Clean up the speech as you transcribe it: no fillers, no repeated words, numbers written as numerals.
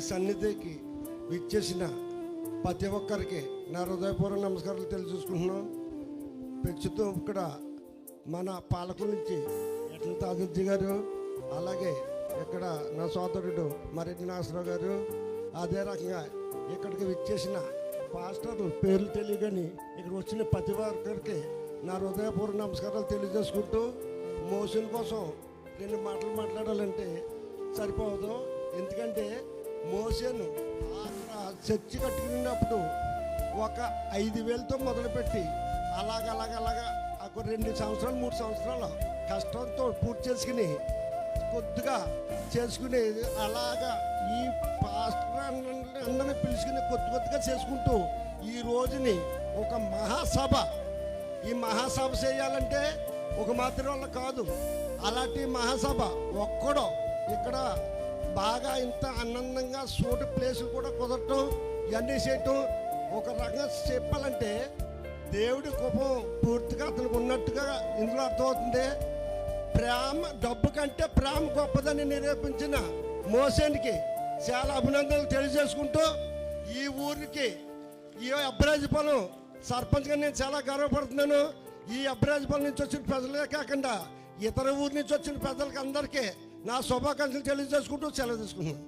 సన్నిధికి విచ్చేసిన ప్రతి ఒక్కరికి నా హృదయపూర్వక నమస్కారాలు తెలియజేసుకుంటున్నాం. ప్రస్తుతం ఇక్కడ మన పాలకుల నుంచి ఎట్ల తాజుద్ది గారు, అలాగే ఇక్కడ నా సోదరుడు మరెడ్డి నాగేశ్వరరావు గారు, అదే రకంగా ఇక్కడికి విచ్చేసిన పాస్టర్లు పేర్లు తెలియగాని ఇక్కడ వచ్చిన ప్రతి ఒక్కరికి నా హృదయపూర్వక నమస్కారాలు తెలియజేసుకుంటూ, మోషన్ కోసం 2 మాటలు మాట్లాడాలంటే సరిపోదు. ఎందుకంటే మోసేను చర్చి కట్టుకున్నప్పుడు ఒక 5,000తో మొదలుపెట్టి అలాగ ఒక 2 సంవత్సరాలు 3 సంవత్సరాలు కష్టంతో పూర్తి చేసుకుని కొద్దిగా చేసుకుని అలాగా ఈ పాస్టర్ అందరినీ పిలుచుకుని కొద్దిగా చేసుకుంటూ ఈ రోజుని ఒక మహాసభ, ఈ మహాసభ చేయాలంటే ఒక మాత్రం వల్ల కాదు. అలాంటి మహాసభ ఒక్కడో ఇక్కడ బాగా ఇంత ఆనందంగా చోటు ప్లేసులు కూడా కుదరటం, ఇవన్నీ చేయటం ఒక రకంగా చెప్పాలంటే దేవుడి కోపం పూర్తిగా అతనికి ఉన్నట్టుగా ఇందులో అర్థమవుతుంది. ప్రేమ, డబ్బు కంటే ప్రేమ గొప్పదని నిరూపించిన మోసేనికి చాలా అభినందనలు తెలియజేసుకుంటూ, ఈ ఊరికి ఈ అబ్రాజీపాలెం సర్పంచ్గా నేను చాలా గర్వపడుతున్నాను. ఈ అబ్రాజీపాలెం నుంచి వచ్చిన ప్రజలే కాకుండా ఇతర ఊరి నుంచి వచ్చిన ప్రజలకి అందరికీ నా శుభాకాంక్షలు తెలియజేసుకుంటూ సెలవు తీసుకుంటున్నాను.